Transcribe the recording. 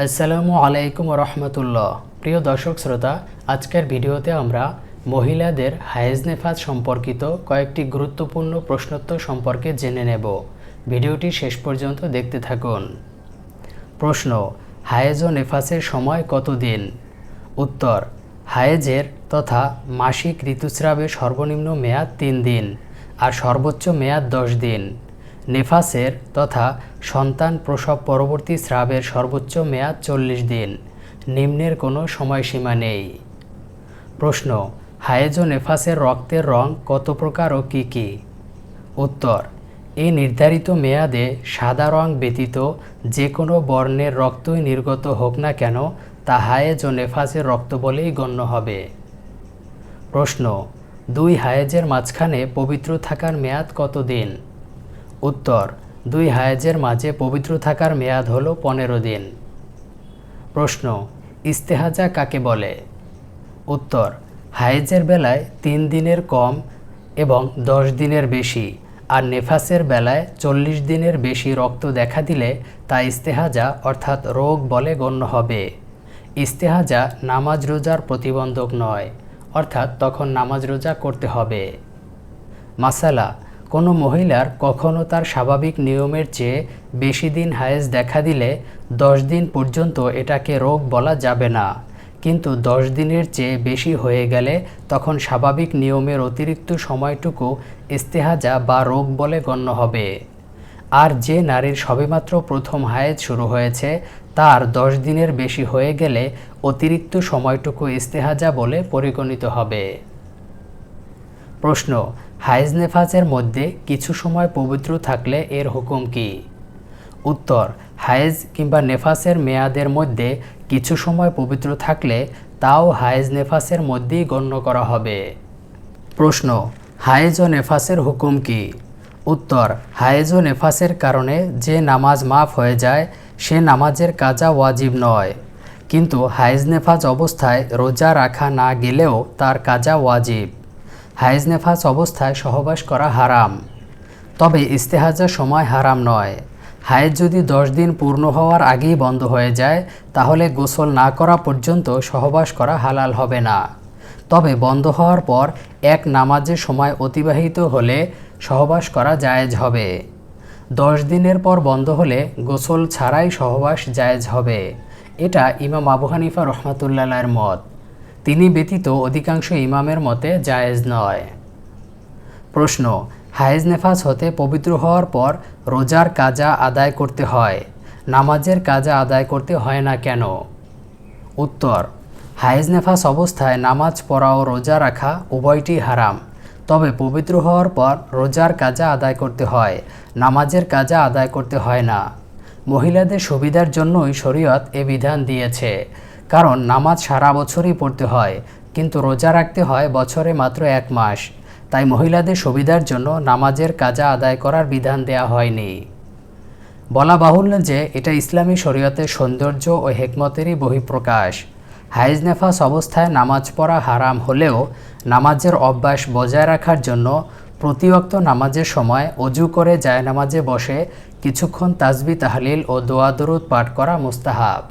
আসসালামু আলাইকুম রহমতুল্লাহ। প্রিয় দর্শক শ্রোতা, আজকের ভিডিওতে আমরা মহিলাদের হায়েজ নেফাজ সম্পর্কিত কয়েকটি গুরুত্বপূর্ণ প্রশ্নোত্তর সম্পর্কে জেনে নেব। ভিডিওটি শেষ পর্যন্ত দেখতে থাকুন। প্রশ্ন: হায়েজ ও নেফাসের সময় কত দিন? উত্তর: হায়েজের তথা মাসিক ঋতুস্রাবের সর্বনিম্ন মেয়াদ 3 দিন আর সর্বোচ্চ মেয়াদ 10 দিন। নেফাসের তথা সন্তান প্রসব পরবর্তী স্রাবের সর্বোচ্চ মেয়াদ 40 দিন। নিম্নের কোনো সময়সীমা নেই। প্রশ্ন: হায়েজ ও নেফাসের রক্তের রং কত প্রকার ও কী কী? উত্তর: এই নির্ধারিত মেয়াদে সাদা রং ব্যতীত যে কোনো বর্ণের রক্তই নির্গত হোক না কেন তা হায়েজ ও নেফাসের রক্ত বলেই গণ্য হবে। প্রশ্ন: 2 হায়েজের মাঝখানে পবিত্র থাকার মেয়াদ কত দিন? উত্তর: 2 হায়েজের মাঝে পবিত্র থাকার মেয়াদ হল 15 দিন। প্রশ্ন: ইস্তেহাজা কাকে বলে? উত্তর: হায়েজের বেলায় 3 দিনের কম এবং 10 দিনের বেশি আর নেফাসের বেলায় 40 দিনের বেশি রক্ত দেখা দিলে তা ইস্তেহাজা অর্থাৎ রোগ বলে গণ্য হবে। ইস্তেহাজা নামাজ রোজার প্রতিবন্ধক নয়, অর্থাৎ তখন নামাজ রোজা করতে হবে। মাসালা: কোনো মহিলার কখনও তার স্বাভাবিক নিয়মের চেয়ে বেশি দিন হায়েজ দেখা দিলে 10 দিন পর্যন্ত এটাকে রোগ বলা যাবে না, কিন্তু 10 দিনের চেয়ে বেশি হয়ে গেলে তখন স্বাভাবিক নিয়মের অতিরিক্ত সময়টুকু ইস্তেহাজা বা রোগ বলে গণ্য হবে। আর যে নারীর সবেমাত্র প্রথম হায়েজ শুরু হয়েছে তার 10 দিনের বেশি হয়ে গেলে অতিরিক্ত সময়টুকু ইস্তেহাজা বলে পরিগণিত হবে। প্রশ্ন: হায়েজ নেফাসের মধ্যে কিছু সময় পবিত্র থাকলে এর হুকুম কি? উত্তর: হায়েজ কিংবা নেফাসের মেয়াদের মধ্যে কিছু সময় পবিত্র থাকলে তাও হায়েজ নেফাসের মধ্যেই গণ্য করা হবে। প্রশ্ন: হায়েজ ও নেফাসের হুকুম কি? উত্তর: হায়েজ ও নেফাসের কারণে যে নামাজ মাফ হয়ে যায় সে নামাজের কাজা ওয়াজিব নয়, কিন্তু হায়েজ নেফাস অবস্থায় রোজা রাখা না গেলেও তার কাজা ওয়াজিব। হায়েজ নেফাস অবস্থায় সহবাস করা হারাম, তবে ইস্তেহাজার সময় হারাম নয়। হায়েজ যদি 10 দিন পূর্ণ হওয়ার আগেই বন্ধ হয়ে যায় তাহলে গোসল না করা পর্যন্ত সহবাস করা হালাল হবে না, তবে বন্ধ হওয়ার পর এক নামাজের সময় অতিবাহিত হলে সহবাস করা জায়েজ হবে। 10 দিনের পর বন্ধ হলে গোসল ছাড়াই সহবাস জায়েজ হবে। এটা ইমাম আবু হানিফা রহমাতুল্লাহর মত। তিনি ব্যতীত অধিকাংশ ইমামের মতে জায়েজ নয়। প্রশ্ন: হায়েজ নেফাস হতে পবিত্র হওয়ার পর রোজার কাজা আদায় করতে হয়, নামাজের কাজা আদায় করতে হয় না কেন? উত্তর: হায়েজ নেফাস অবস্থায় নামাজ পড়া ও রোজা রাখা উভয়টি হারাম, তবে পবিত্র হওয়ার পর রোজার কাজা আদায় করতে হয়, নামাজের কাজা আদায় করতে হয় না। মহিলাদের সুবিধার জন্যই শরীয়ত এ বিধান দিয়েছে, কারণ নামাজ সারা বছরই পড়তে হয় কিন্তু রোজা রাখতে হয় বছরে মাত্র 1 মাস, তাই মহিলাদের সুবিধার জন্য নামাজের কাজা আদায় করার বিধান দেয়া হয়নি। বলা বাহুল্য যে এটা ইসলামী শরীয়তের সৌন্দর্য ও হিকমতেরই বহিঃপ্রকাশ। হায়েজ নেফাস অবস্থায় নামাজ পড়া হারাম হলেও নামাজের অভ্যাস বজায় রাখার জন্য প্রতি ওয়াক্ত নামাজের সময় অজু করে জায়নামাজে বসে কিছুক্ষণ তাসবিহ তাহলিল ও দোয়া দরুদ পাঠ করা মুস্তাহাব।